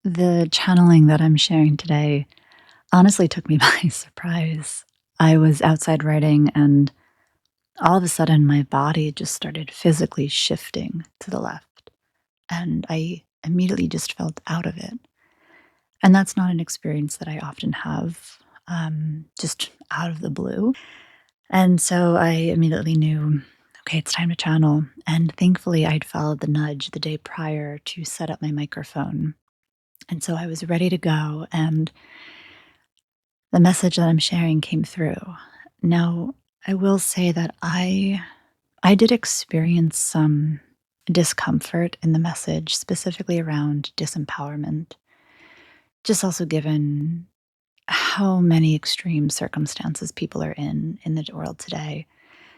The channeling that I'm sharing today honestly took me by surprise. I was outside writing, and all of a sudden, my body just started physically shifting to the left, and I immediately just felt out of it. And that's not an experience that I often have, just out of the blue. And so I immediately knew, okay, it's time to channel. And thankfully, I'd followed the nudge the day prior to set up my microphone. And so I was ready to go. And the message that I'm sharing came through. Now, I will say that I did experience some discomfort in the message, specifically around disempowerment, just also given how many extreme circumstances people are in the world today.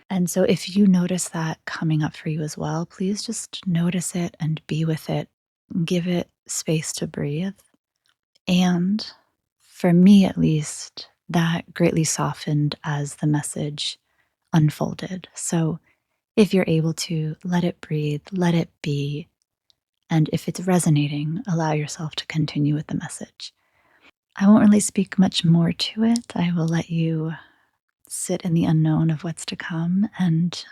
And so if you notice that coming up for you as well, please just notice it and be with it. Give it space to breathe. And for me, at least, that greatly softened as the message unfolded. So if you're able to let it breathe, let it be. And if it's resonating, allow yourself to continue with the message. I won't really speak much more to it. I will let you sit in the unknown of what's to come and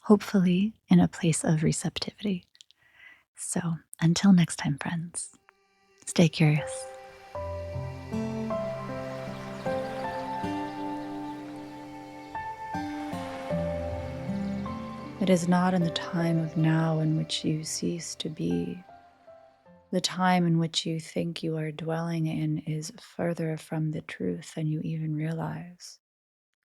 hopefully in a place of receptivity. So until next time, friends, stay curious. It is not in the time of now in which you cease to be. The time in which you think you are dwelling in is further from the truth than you even realize.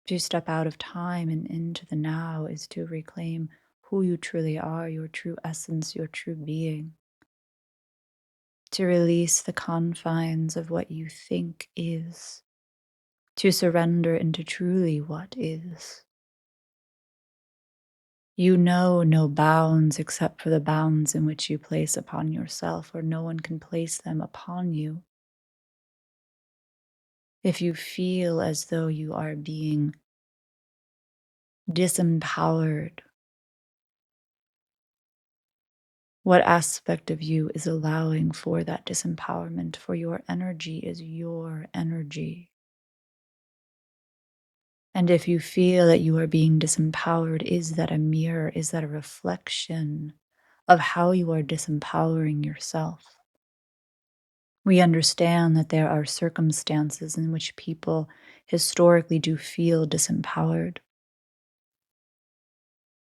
To step out of time and into the now is to reclaim who you truly are, your true essence, your true being. To release the confines of what you think is. To surrender into truly what is. You know no bounds except for the bounds in which you place upon yourself, or no one can place them upon you. If you feel as though you are being disempowered, what aspect of you is allowing for that disempowerment? For your energy is your energy. And if you feel that you are being disempowered, is that a mirror? Is that a reflection of how you are disempowering yourself? We understand that there are circumstances in which people historically do feel disempowered.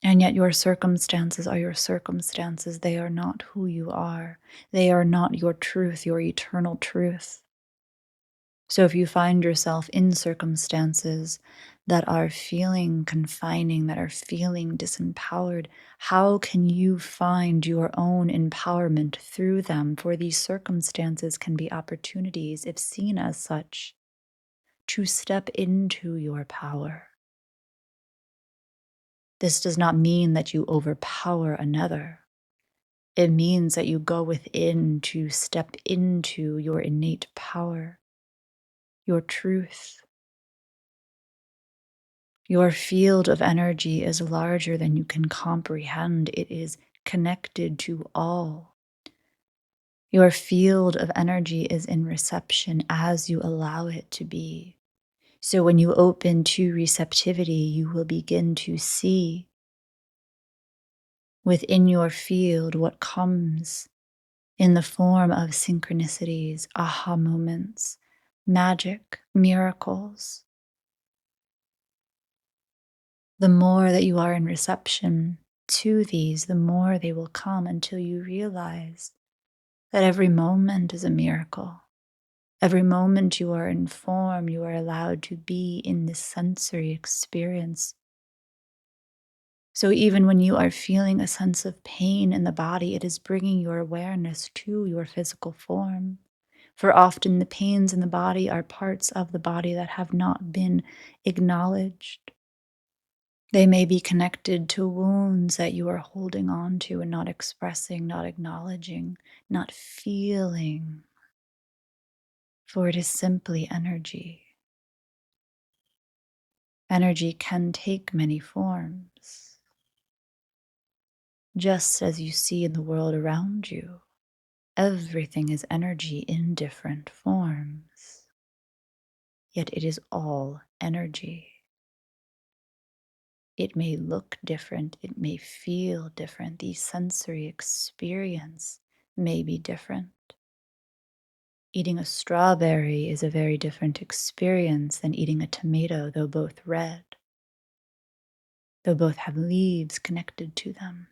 And yet your circumstances are your circumstances. They are not who you are. They are not your truth, your eternal truth. So if you find yourself in circumstances that are feeling confining, that are feeling disempowered, how can you find your own empowerment through them? For these circumstances can be opportunities, if seen as such, to step into your power. This does not mean that you overpower another. It means that you go within to step into your innate power, your truth. Your field of energy is larger than you can comprehend. It is connected to all. Your field of energy is in reception as you allow it to be. So when you open to receptivity, you will begin to see within your field what comes in the form of synchronicities, aha moments, magic, miracles. The more that you are in reception to these, the more they will come until you realize that every moment is a miracle. Every moment you are in form, you are allowed to be in this sensory experience. So even when you are feeling a sense of pain in the body, it is bringing your awareness to your physical form. For often the pains in the body are parts of the body that have not been acknowledged. They may be connected to wounds that you are holding on to and not expressing, not acknowledging, not feeling. For it is simply energy. Energy can take many forms, just as you see in the world around you. Everything is energy in different forms, yet it is all energy. It may look different, it may feel different, the sensory experience may be different. Eating a strawberry is a very different experience than eating a tomato, though both red, though both have leaves connected to them,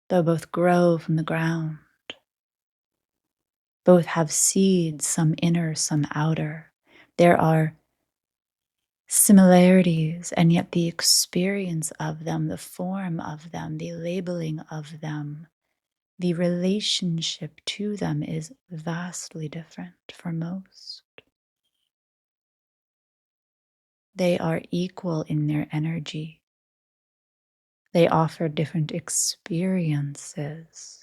though both grow from the ground, both have seeds, some inner, some outer. There are similarities, and yet the experience of them, the form of them, the labeling of them, the relationship to them is vastly different for most. They are equal in their energy. They offer different experiences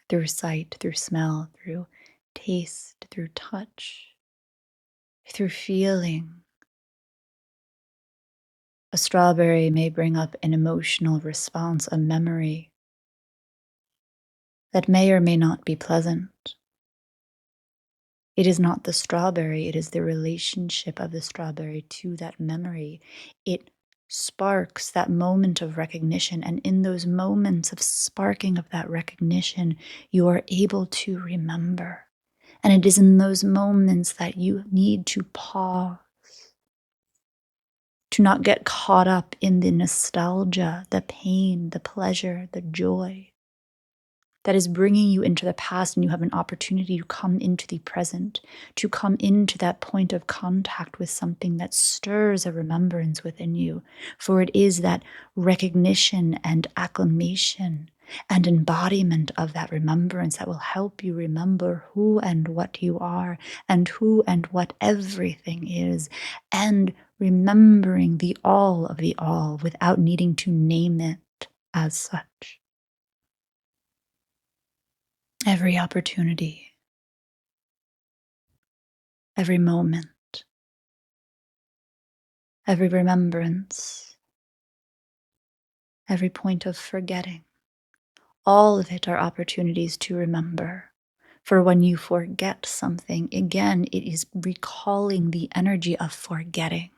through sight, through smell, through taste, through touch, through feeling. A strawberry may bring up an emotional response, a memory that may or may not be pleasant. It is not the strawberry, it is the relationship of the strawberry to that memory. It sparks that moment of recognition, and in those moments of sparking of that recognition, you are able to remember. And it is in those moments that you need to pause, to not get caught up in the nostalgia, the pain, the pleasure, the joy that is bringing you into the past, and you have an opportunity to come into the present, to come into that point of contact with something that stirs a remembrance within you. For it is that recognition and acclamation and embodiment of that remembrance that will help you remember who and what you are, and who and what everything is, and remembering the all of the all without needing to name it as such. Every opportunity, every moment, every remembrance, every point of forgetting, all of it are opportunities to remember. For when you forget something, again, it is recalling the energy of forgetting.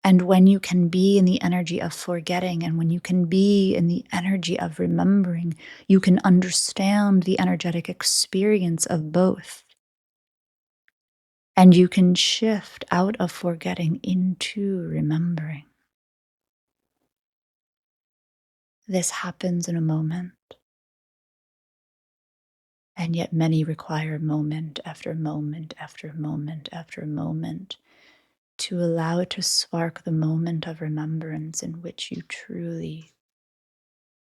And when you can be in the energy of forgetting, and when you can be in the energy of remembering, you can understand the energetic experience of both. And you can shift out of forgetting into remembering. This happens in a moment, and yet many require moment after moment after moment after moment to allow it to spark the moment of remembrance in which you truly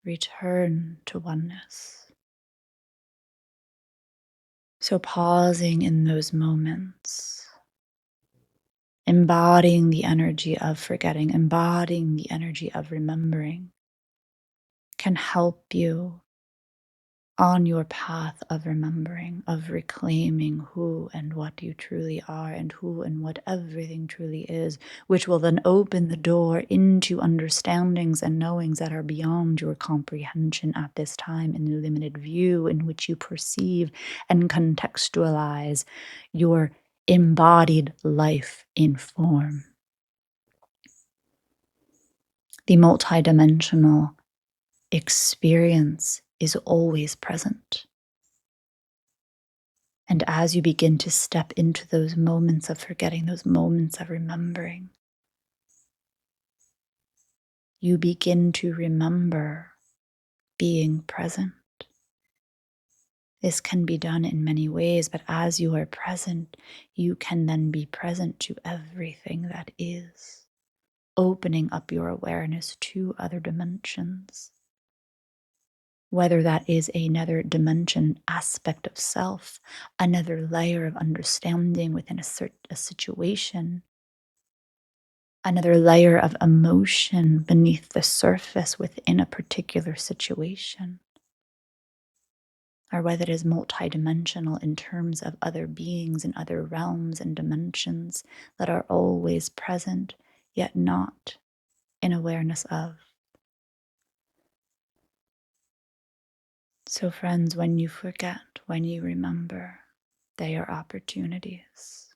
return to oneness. So pausing in those moments, embodying the energy of forgetting, embodying the energy of remembering, can help you on your path of remembering, of reclaiming who and what you truly are, and who and what everything truly is, which will then open the door into understandings and knowings that are beyond your comprehension at this time, in the limited view in which you perceive and contextualize your embodied life in form. The multidimensional experience is always present. And as you begin to step into those moments of forgetting, those moments of remembering, you begin to remember being present. This can be done in many ways, but as you are present, you can then be present to everything that is, opening up your awareness to other dimensions. Whether that is another dimension aspect of self, another layer of understanding within a situation, another layer of emotion beneath the surface within a particular situation, or whether it is multidimensional in terms of other beings and other realms and dimensions that are always present, yet not in awareness of. So, friends, when you forget, when you remember, they are opportunities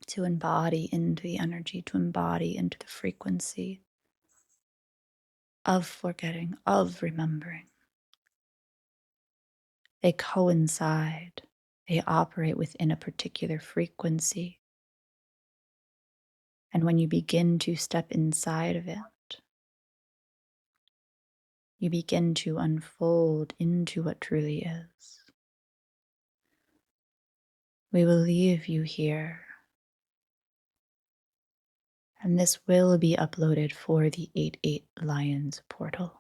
to embody into the energy, to embody into the frequency of forgetting, of remembering. They coincide, they operate within a particular frequency. And when you begin to step inside of it, you begin to unfold into what truly is. We will leave you here, and this will be uploaded for the 88 Lions portal.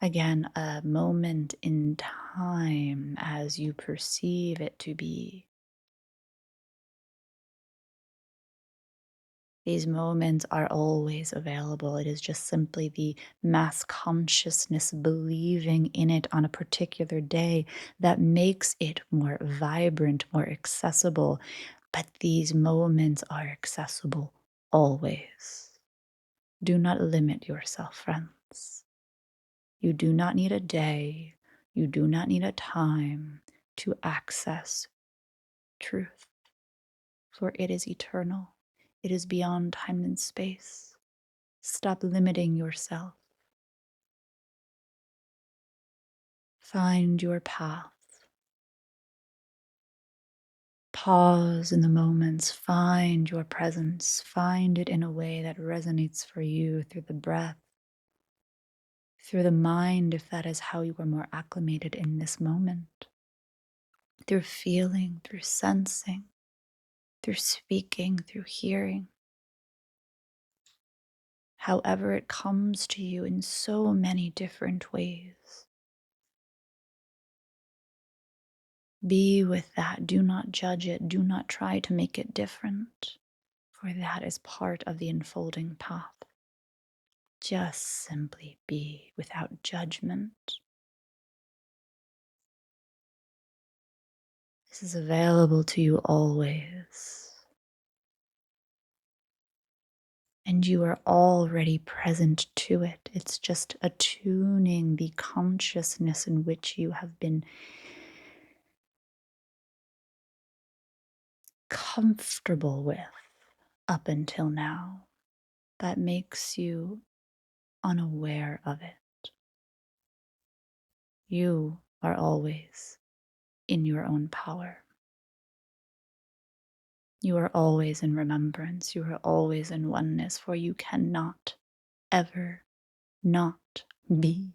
Again, a moment in time as you perceive it to be. These moments are always available. It is just simply the mass consciousness believing in it on a particular day that makes it more vibrant, more accessible. But these moments are accessible always. Do not limit yourself, friends. You do not need a day, you do not need a time to access truth, for it is eternal. It is beyond time and space. Stop limiting yourself. Find your path. Pause in the moments. Find your presence. Find it in a way that resonates for you through the breath, through the mind, if that is how you are more acclimated in this moment, through feeling, through sensing, through speaking, through hearing. However, it comes to you in so many different ways. Be with that. Do not judge it. Do not try to make it different, for that is part of the unfolding path. Just simply be without judgment. This is available to you always. And you are already present to it. It's just attuning the consciousness in which you have been comfortable with up until now that makes you unaware of it. You are always in your own power. You are always in remembrance. You are always in oneness, for you cannot ever not be.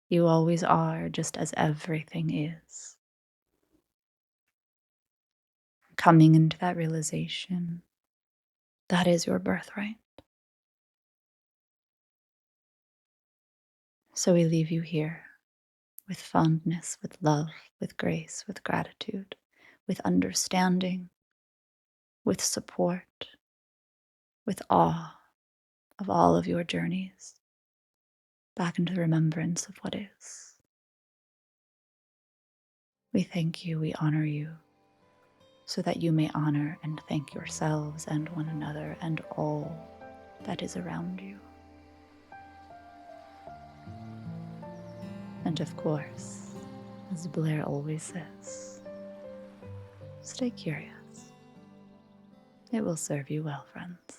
You always are, just as everything is. Coming into that realization, that is your birthright. So we leave you here with fondness, with love, with grace, with gratitude, with understanding, with support, with awe of all of your journeys back into the remembrance of what is. We thank you, we honor you, so that you may honor and thank yourselves and one another and all that is around you. And of course, as Blair always says, stay curious. It will serve you well, friends.